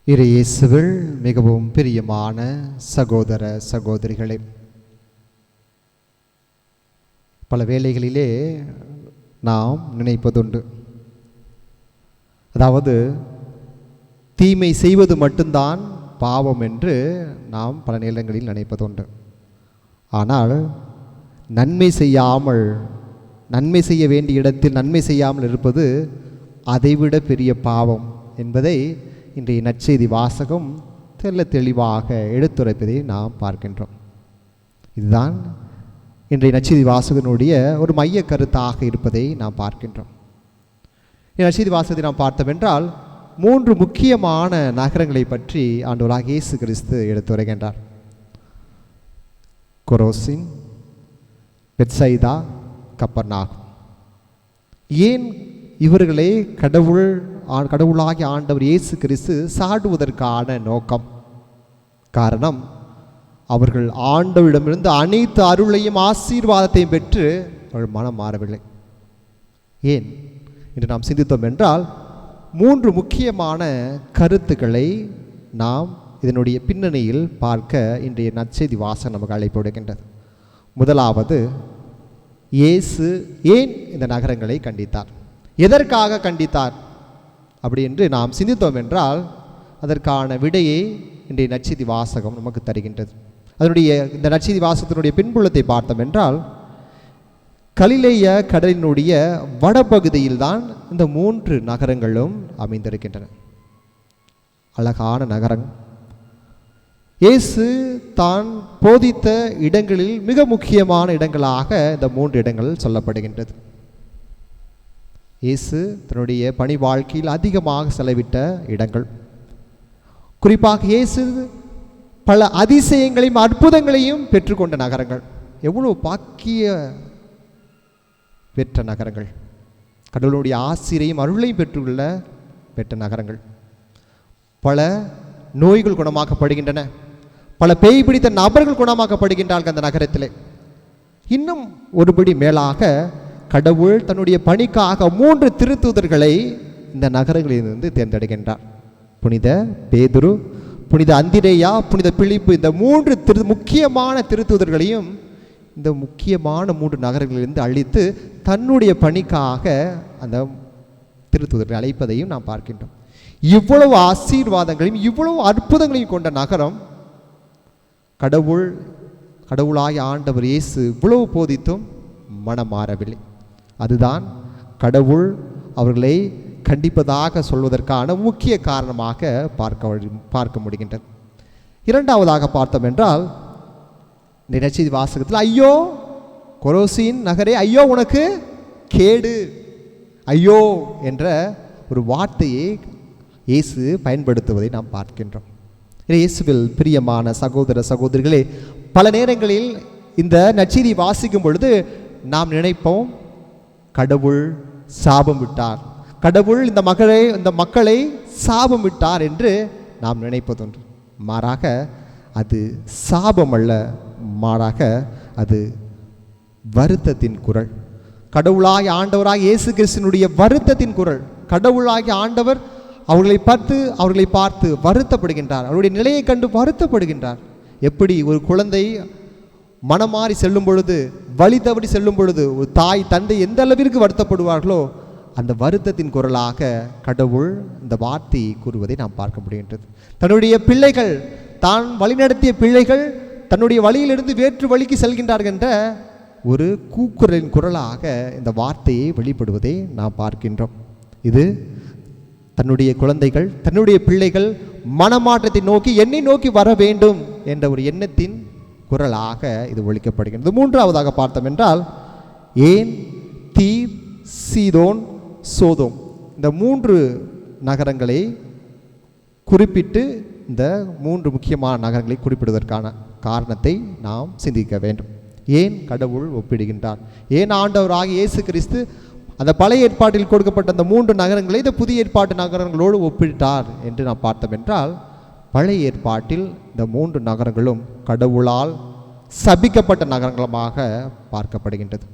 இயேசுவில் மிகவும் பிரியமான சகோதர சகோதரிகளே, பல வேளைகளிலே நாம் நினைப்பதுண்டு, அதாவது தீமை செய்வது மட்டும்தான் பாவம் என்று நாம் பல நேரங்களில் நினைப்பதுண்டு. ஆனால் நன்மை செய்ய வேண்டிய இடத்தில் நன்மை செய்யாமல் இருப்பது அதைவிட பெரிய பாவம் என்பதை இன்றைய நற்செய்தி வாசகம் தெளிவாக எடுத்துரைப்பதை நாம் பார்க்கின்றோம். இதுதான் இன்றைய நற்செய்தி வாசகனுடைய ஒரு மைய கருத்தாக இருப்பதை நாம் பார்க்கின்றோம். நற்செய்தி வாசகத்தை நாம் பார்த்தோம் என்றால் 3 முக்கியமான நகரங்களை பற்றி ஆண்டவராகிய இயேசு கிறிஸ்து எடுத்துரைக்கின்றார். கொரோசின், பெத்சைதா, கப்பர்நாகும். ஏன் இவர்களை கடவுளாகிய ஆண்டவர் இயேசு கிறிஸ்து சாடுவதற்கான நோக்கம்? காரணம், அவர்கள் ஆண்டவரிடமிருந்து அனைத்து அருளையும் ஆசீர்வாதத்தையும் பெற்று அவர்கள் மனம் மாறவில்லை. ஏன் என்று நாம் சிந்தித்தோம் என்றால் 3 முக்கியமான கருத்துக்களை நாம் இதனுடைய பின்னணியில் பார்க்க இன்றைய நற்செய்தி வாசகம் நமக்கு அழைப்பு விடுகின்றது. முதலாவது, இயேசு ஏன் இந்த நகரங்களை கண்டித்தார், எதற்காக கண்டித்தார் அப்படி என்று நாம் சிந்தித்தோம் என்றால் அதற்கான விடையை இன்றைய நற்செய்தி வாசகம் நமக்கு தருகின்றது. அதனுடைய இந்த நற்செய்தி வாசகத்தினுடைய பின்புலத்தை பார்த்தோம் என்றால், கலிலேய கடலினுடைய வடபகுதியில் தான் இந்த 3 நகரங்களும் அமைந்திருக்கின்றன. அழகான நகரம். இயேசு தான் போதித்த இடங்களில் மிக முக்கியமான இடங்களாக இந்த 3 இடங்கள் சொல்லப்படுகின்றது. இயேசு தன்னுடைய பணி வாழ்க்கையில் அதிகமாக செலவிட்ட இடங்கள், குறிப்பாக இயேசு பல அதிசயங்களையும் அற்புதங்களையும் பெற்றுக்கொண்ட நகரங்கள், எவ்வளவு பாக்கிய பெற்ற நகரங்கள், கடவுளுடைய ஆசிரியையும் அருளையும் பெற்ற நகரங்கள். பல நோய்கள் குணமாக்கப்படுகின்றன, பல பேய் பிடித்த நபர்கள் குணமாக்கப்படுகின்றார்கள் அந்த நகரத்திலே. இன்னும் ஒருபடி மேலாக கடவுள் தன்னுடைய பணிக்காக 3 திருத்தூதர்களை இந்த நகரங்களிலிருந்து தேர்ந்தெடுக்கின்றார். புனித பேதுரு, புனித அந்திரேயா, புனித பிலிப்பு, இந்த 3 முக்கியமான திருத்தூதர்களையும் இந்த முக்கியமான 3 நகரங்களிலிருந்து அழித்து தன்னுடைய பணிக்காக அந்த திருத்தூதர்களை அழைப்பதையும் நாம் பார்க்கின்றோம். இவ்வளவு ஆசீர்வாதங்களையும் இவ்வளவு அற்புதங்களையும் கொண்ட நகரம், கடவுளாய் ஆண்டவர் இயேசு இவ்வளவு போதித்தும் மனம் மாறவில்லை. அதுதான் கடவுள் அவர்களை கண்டிப்பதாக சொல்வதற்கான முக்கிய காரணமாக பார்க்க முடிகின்றது. இரண்டாவதாக பார்த்தோம் என்றால், இந்த நற்செய்தி வாசகத்தில் ஐயோ கொரோசின் நகரே, ஐயோ உனக்கு கேடு, ஐயோ என்ற ஒரு வார்த்தையை இயேசு பயன்படுத்துவதை நாம் பார்க்கின்றோம். இயேசுவில் பிரியமான சகோதர சகோதரிகளே, பல நேரங்களில் இந்த நற்செய்தி வாசிக்கும் பொழுது நாம் நினைப்போம், கடவுள் சாபம் விட்டார், கடவுள் இந்த மக்களை சாபம் விட்டார் என்று நாம் நினைப்பதுண்டு. மாறாக அது சாபம் அல்ல, மாறாக அது வருத்தத்தின் குரல். கடவுளாகிய ஆண்டவராக இயேசு கிறிஸ்துவினுடைய வருத்தத்தின் குரல். கடவுளாகிய ஆண்டவர் அவர்களை பார்த்து வருத்தப்படுகின்றார், அவருடைய நிலையை கண்டு வருத்தப்படுகின்றார். எப்படி ஒரு குழந்தை மனமாறி செல்லும் பொழுது, வழி தவறி செல்லும் பொழுது ஒரு தாய் தந்தை எந்த அளவிற்கு வருத்தப்படுவார்களோ, அந்த வருத்தத்தின் குரலாக கடவுள் இந்த வார்த்தையை கூறுவதை நாம் பார்க்க முடிகின்றது. தன்னுடைய பிள்ளைகள், தான் வழிநடத்திய பிள்ளைகள் தன்னுடைய வழியிலிருந்து வேற்று வழிக்கு செல்கின்றார்கள் என்ற ஒரு கூக்குரலின் குரலாக இந்த வார்த்தையை வெளிப்படுவதை நாம் பார்க்கின்றோம். இது தன்னுடைய குழந்தைகள், தன்னுடைய பிள்ளைகள் மனமாற்றத்தை நோக்கி, என்னை நோக்கி வர வேண்டும் என்ற ஒரு எண்ணத்தின் குரலாக இது ஒலிக்கப்படுகிறது. மூன்றாவதாக பார்த்தோம் என்றால், ஏன் தீர், சீதோன், சோதோம், இந்த 3 நகரங்களை குறிப்பிட்டு இந்த 3 முக்கியமான நகரங்களை குறிப்பிடுவதற்கான காரணத்தை நாம் சிந்திக்க வேண்டும். ஏன் கடவுள் ஒப்பிடுகின்றார், ஏன் ஆண்டவராகிய இயேசு கிறிஸ்து அந்த பழைய ஏற்பாட்டில் கொடுக்கப்பட்ட அந்த 3 நகரங்களை இந்த புதிய ஏற்பாட்டு நகரங்களோடு ஒப்பிட்டார் என்று நாம் பார்த்தோம் என்றால், பழைய ஏற்பாட்டில் இந்த 3 நகரங்களும் கடவுளால் சபிக்கப்பட்ட நகரங்களாக பார்க்கப்படுகின்றது.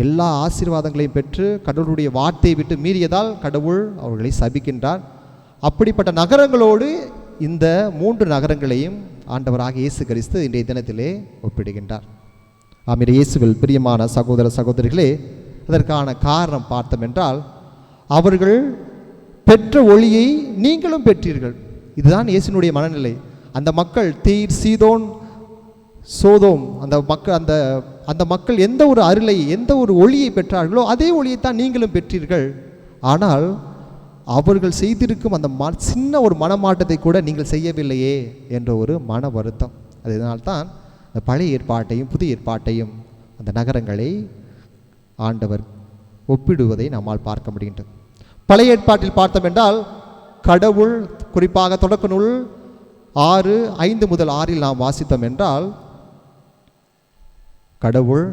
எல்லா ஆசீர்வாதங்களையும் பெற்று கடவுளுடைய வார்த்தையை விட்டு மீறியதால் கடவுள் அவர்களை சபிக்கின்றார். அப்படிப்பட்ட நகரங்களோடு இந்த 3 நகரங்களையும் ஆண்டவராக இயேசு கிறிஸ்து இன்றைய தினத்திலே ஒப்பிடுகின்றார். ஆமென். இயேசுவில் பிரியமான சகோதர சகோதரிகளே, அதற்கான காரணம் பார்த்தோம் என்றால், அவர்கள் பெற்ற ஒளியை நீங்களும் பெற்றீர்கள். இதுதான் இயேசுனுடைய மனநிலை. அந்த மக்கள் தீர், சீதோன், சோதோம், அந்த மக்கள் எந்த ஒரு அருளை, எந்த ஒரு ஒளியை பெற்றார்களோ அதே ஒளியைத்தான் நீங்களும் பெற்றீர்கள். ஆனால் அவர்கள் செய்திருக்கும் அந்த சின்ன ஒரு மனமாற்றத்தை கூட நீங்கள் செய்யவில்லையே என்ற ஒரு மன வருத்தம். அதனால்தான் இந்த பழைய ஏற்பாட்டையும் புதிய ஏற்பாட்டையும் அந்த நகரங்களை ஆண்டவர் ஒப்பிடுவதை நம்மால் பார்க்க முடிகின்றது. பழைய ஏற்பாட்டில் பார்த்தோம் என்றால், கடவுள் குறிப்பாக தொடக்க நூல் 6:5-6 நாம் வாசித்தோம் என்றால், கடவுள்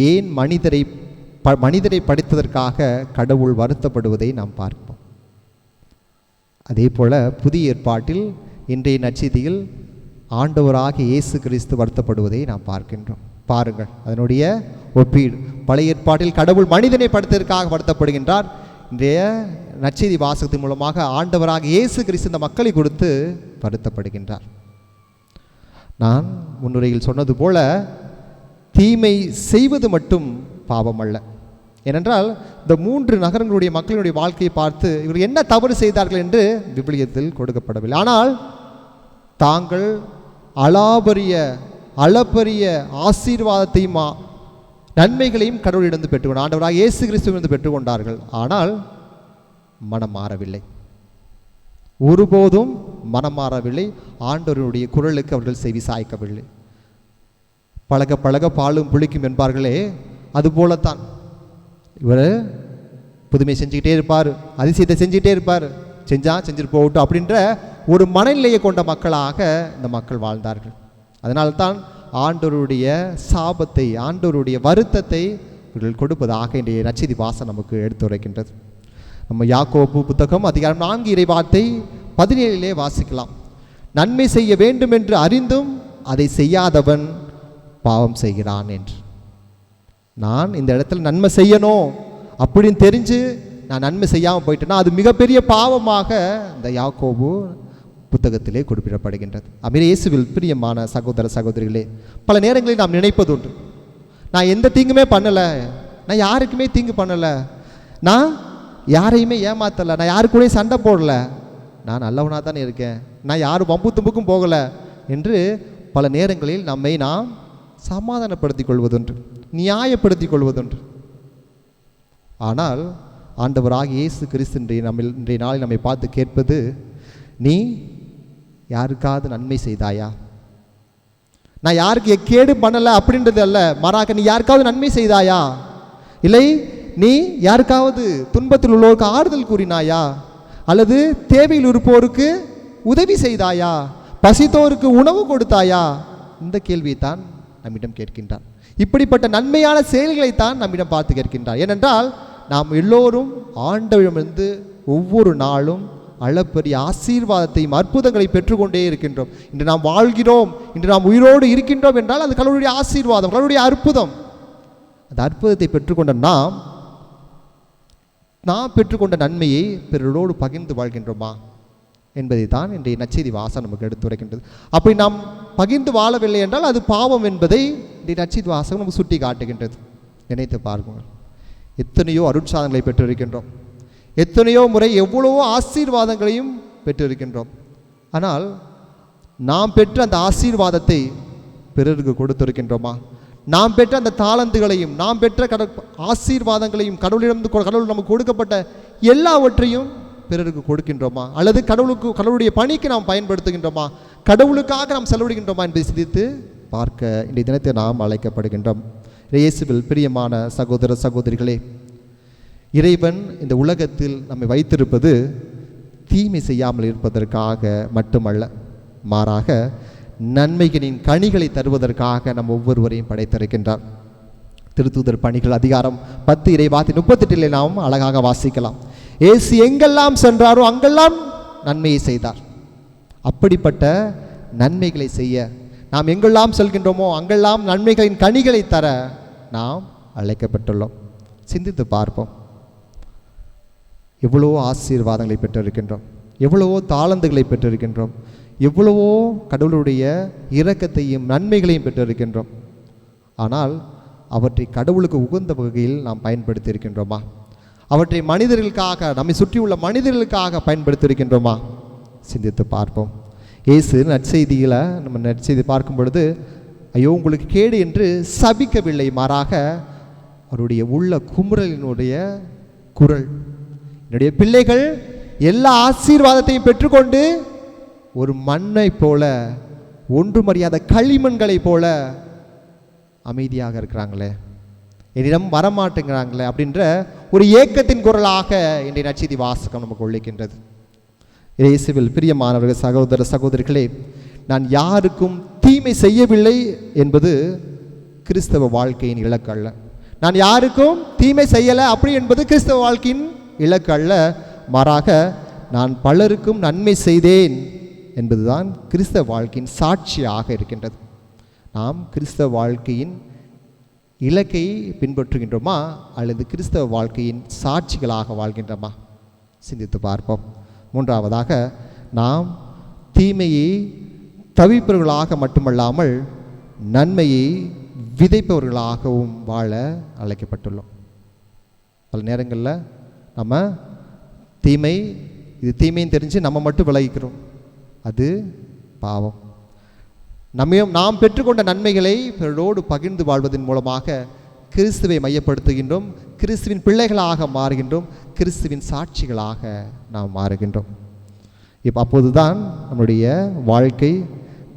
ஏன் மனிதரை படைத்ததற்காக கடவுள் வருத்தப்படுவதை நாம் பார்ப்போம். அதே போல புதிய ஏற்பாட்டில் இன்றைய நற்செய்தியில் ஆண்டவராக இயேசு கிறிஸ்து வருத்தப்படுவதை நாம் பார்க்கின்றோம். பாருங்கள் அதனுடைய ஒப்பீடு. பழைய ஏற்பாட்டில் கடவுள் மனிதனை படைத்ததற்காக வருத்தப்படுகின்றார். இன்றைய நற்செய்தி வாசகத்தின் மூலமாக ஆண்டவராக இயேசு கிறிஸ்து இந்த மக்களை கொடுத்து வருத்தப்படுகின்றார். நான் முன்னுரையில் சொன்னது போல, தீமை செய்வது மட்டும் பாவம் அல்ல. ஏனென்றால் இந்த 3 நகரங்களுடைய மக்களுடைய வாழ்க்கையை பார்த்து இவர்கள் என்ன தவறு செய்தார்கள் என்று விவிலியத்தில் கொடுக்கப்படவில்லை. ஆனால் தாங்கள் அளப்பரிய ஆசீர்வாதத்தையும் நன்மைகளையும் கடவுளிடம் பெற்றுக்கொண்டார். ஆண்டவராக இயேசு கிறிஸ்துவிலிருந்து பெற்றுக்கொண்டார்கள். ஆனால் மனம் மாறவில்லை, ஒருபோதும் மனம் மாறவில்லை. ஆண்டவருடைய குரலுக்கு அவர்கள் செவி சாய்க்கவில்லை. பழக பழக பாலும் புளிக்கும் என்பார்களே, அதுபோலத்தான் இவர் புதுமை செஞ்சுக்கிட்டே இருப்பார், அதிசயத்தை செஞ்சுக்கிட்டே இருப்பார், செஞ்சுட்டு போகட்டும் அப்படின்ற ஒரு மனநிலையை கொண்ட மக்களாக இந்த மக்கள் வாழ்ந்தார்கள். அதனால்தான் ஆண்டவருடைய சாபத்தை, ஆண்டவருடைய வருத்தத்தை இவர்கள் கொடுப்பதாக இன்றைய நற்செய்தி வாசகம் நமக்கு எடுத்துரைக்கின்றது. நம்ம யாக்கோபு புத்தகம் அதிகாரம் 4 இறைவார்த்தை 17 வாசிக்கலாம். நன்மை செய்ய வேண்டும் என்று அறிந்தும் அதை செய்யாதவன் பாவம் செய்கிறான் என்று. நான் இந்த இடத்துல நன்மை செய்யணும் அப்படின்னு தெரிஞ்சு நான் நன்மை செய்யாமல் போயிட்டேன்னா அது மிகப்பெரிய பாவமாக இந்த யாக்கோபு புத்தகத்திலே குறிப்பிடப்படுகின்றது. அமீர் இயேசுவில் பிரியமான சகோதர சகோதரிகளே, பல நேரங்களில் நாம் நினைப்பது உண்டு, நான் எந்த தீங்குமே பண்ணலை, நான் யாருக்குமே தீங்கு பண்ணலை, நான் யாரையுமே ஏமாத்தலை, நான் யாரு கூடயும் சண்டை போடலை, நான் நல்லவனாக தானே இருக்கேன், நான் யாரும் வம்பு தும்புக்கும் போகலை என்று பல நேரங்களில் நம்மை நாம் சமாதானப்படுத்திக் கொள்வதொன்று, நியாயப்படுத்திக் கொள்வதொன்று. ஆனால் ஆண்டவராக இயேசு கிறிஸ்து இன்றைய நாளில் நம்மை பார்த்து கேட்பது, நீ யாருக்காவது நன்மை செய்தாயா? நான் யாருக்கு கேடு பண்ணலை அப்படின்றது அல்ல, மாறாக நீ யாருக்காவது நன்மை செய்தாயா? இல்லை நீ யாருக்காவது துன்பத்தில் உள்ளோருக்கு ஆறுதல் கூறினாயா? அல்லது தேவையில் இருப்போருக்கு உதவி செய்தாயா? பசித்தோருக்கு உணவு கொடுத்தாயா? இந்த கேள்வியைத்தான் நம்மிடம் கேட்கின்றார். இப்படிப்பட்ட நன்மையான செயல்களைத்தான் நம்மிடம் பார்த்து கேட்கின்றார். ஏனென்றால் நாம் எல்லோரும் ஆண்டவரிடமிருந்து ஒவ்வொரு நாளும் அளப்பரிய ஆசீர்வாதத்தையும் அற்புதங்களை பெற்றுக்கொண்டே இருக்கின்றோம். இன்று நாம் வாழ்கிறோம், இன்று நாம் உயிரோடு இருக்கின்றோம் என்றால் அது கடவுளுடைய ஆசீர்வாதம், கடவுளுடைய அற்புதம். அந்த அற்புதத்தை பெற்றுக்கொண்ட நாம் பெற்றுக்கொண்ட நன்மையை பிறரோடு பகிர்ந்து வாழ்கின்றோமா என்பதை தான் இன்றைய நற்செய்தி வாசகம் நமக்கு எடுத்துரைக்கின்றது. அப்படி நாம் பகிர்ந்து வாழவில்லை என்றால் அது பாவம் என்பதை இன்றைய நற்செய்தி வாசகம் நமக்கு சுட்டி காட்டுகின்றது. நினைத்து பாருங்கள், எத்தனையோ அருட்சாதனங்களை பெற்றிருக்கின்றோம், எத்தனையோ முறை எவ்வளவோ ஆசீர்வாதங்களையும் பெற்றிருக்கின்றோம். ஆனால் நாம் பெற்ற அந்த ஆசீர்வாதத்தை பிறருக்கு கொடுத்திருக்கின்றோமா? நாம் பெற்ற அந்த தாளந்துகளையும், நாம் பெற்ற ஆசீர்வாதங்களையும், கடவுள் நமக்கு கொடுக்கப்பட்ட எல்லாவற்றையும் பிறருக்கு கொடுக்கின்றோமா? அல்லது கடவுளுடைய பணிக்கு நாம் பயன்படுத்துகின்றோமா? கடவுளுக்காக நாம் செலவிடுகின்றோமா என்பதை சிந்தித்து பார்க்க இன்றைய தினத்தை நாம் அழைக்கப்படுகின்றோம். இயேசுவில் பிரியமான சகோதர சகோதரிகளே, இறைவன் இந்த உலகத்தில் நம்மை வைத்திருப்பது தீமை செய்யாமல் இருப்பதற்காக மட்டுமல்ல, மாறாக நன்மைகளின் கனிகளை தருவதற்காக நம் ஒவ்வொருவரையும் படைத்திருக்கின்றார். திருத்தூதர் பணிகள் அதிகாரம் 10 இறைவார்த்தை 38 நாம் அழகாக வாசிக்கலாம். இயேசு எங்கெல்லாம் சென்றாரோ அங்கெல்லாம் நன்மையை செய்தார். அப்படிப்பட்ட நன்மைகளை செய்ய நாம் எங்கெல்லாம் செல்கின்றோமோ அங்கெல்லாம் நன்மைகளின் கனிகளை தர நாம் அழைக்கப்பட்டுள்ளோம். சிந்தித்து பார்ப்போம். எவ்வளோ ஆசீர்வாதங்களை பெற்றிருக்கின்றோம், எவ்வளவோ தாளந்துகளை பெற்றிருக்கின்றோம், எவ்வளவோ கடவுளுடைய இரக்கத்தையும் நன்மைகளையும் பெற்றிருக்கின்றோம். ஆனால் அவற்றை கடவுளுக்கு உகந்த வகையில் நாம் பயன்படுத்தி இருக்கின்றோமா? அவற்றை மனிதர்களுக்காக, நம்மை சுற்றியுள்ள மனிதர்களுக்காக பயன்படுத்தி இருக்கின்றோமா? சிந்தித்து பார்ப்போம். இயேசு நற்செய்தியில் நம்ம நற்செய்தி பார்க்கும் பொழுது, ஐயோ உங்களுக்கு கேடு என்று சபிக்கவில்லை, மாறாக அவருடைய உள்ள குமுறலினுடைய குரல், என்னுடைய பிள்ளைகள் எல்லா ஆசீர்வாதத்தையும் பெற்றுக்கொண்டு ஒரு மண்ணை போல, ஒன்றுமறியாத களிமண்களை போல அமைதியாக இருக்கிறாங்களே, என்னிடம் வரமாட்டேங்கிறாங்களே அப்படின்ற ஒரு ஏக்கத்தின் குரலாக இன்றைய நற்செய்தி வாசகம் நமக்கு ஒழிக்கின்றது. இயேசுவில் பிரியமானவர்கள், சகோதர சகோதரிகளே, நான் யாருக்கும் தீமை செய்யவில்லை என்பது கிறிஸ்தவ வாழ்க்கையின் இலக்கு அல்ல. நான் யாருக்கும் தீமை செய்யலை அப்படி என்பது கிறிஸ்தவ வாழ்க்கையின் இலக்கு அல்ல. மாறாக நான் பலருக்கும் நன்மை செய்தேன் என்பதுதான் கிறிஸ்தவ வாழ்க்கையின் சாட்சியாக இருக்கின்றது. நாம் கிறிஸ்தவ வாழ்க்கையின் இலக்கை பின்பற்றுகின்றோமா அல்லது கிறிஸ்தவ வாழ்க்கையின் சாட்சிகளாக வாழ்கின்றோமா? சிந்தித்து பார்ப்போம். மூன்றாவதாக, நாம் தீமையை தவிப்பவர்களாக மட்டுமல்லாமல் நன்மையை விதைப்பவர்களாகவும் வாழ அழைக்கப்பட்டுள்ளோம். பல நேரங்களில் நம்ம இது தீமைன்னு தெரிஞ்சு நம்ம மட்டும் விலகிக்கிறோம். அது பாவம். நாம் பெற்றுக்கொண்ட நன்மைகளை பிறரோடு பகிர்ந்து வாழ்வதன் மூலமாக கிறிஸ்துவை மையப்படுத்துகின்றோம், கிறிஸ்துவின் பிள்ளைகளாக மாறுகின்றோம், கிறிஸ்துவின் சாட்சிகளாக நாம் மாறுகின்றோம். அப்போதுதான் நம்முடைய வாழ்க்கை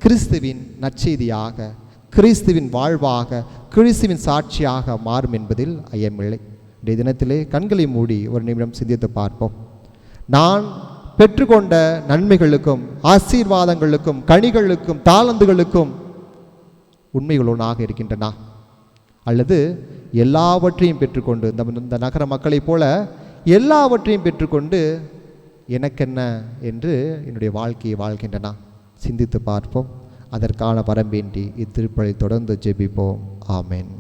கிறிஸ்துவின் நற்செய்தியாக, கிறிஸ்துவின் வாழ்வாக, கிறிஸ்துவின் சாட்சியாக மாறும் என்பதில் ஐயமில்லை. இன்றைய தினத்திலே கண்களை மூடி ஒரு நிமிடம் சிந்தித்து பார்ப்போம். நான் பெற்றுக்கொண்ட நன்மைகளுக்கும் ஆசீர்வாதங்களுக்கும் கனிகளுக்கும் தாளந்துகளுக்கும் உண்மைகளோனாக இருக்கின்றனா? அல்லது எல்லாவற்றையும் பெற்றுக்கொண்டு இந்த நகர மக்களைப் போல எல்லாவற்றையும் பெற்றுக்கொண்டு எனக்கென்ன என்று என்னுடைய வாழ்க்கையை வாழ்கின்றனா? சிந்தித்து பார்ப்போம். அதற்கான வரம்பேண்டி இத்திருப்பலை தொடர்ந்து ஜெபிப்போம். ஆமென்.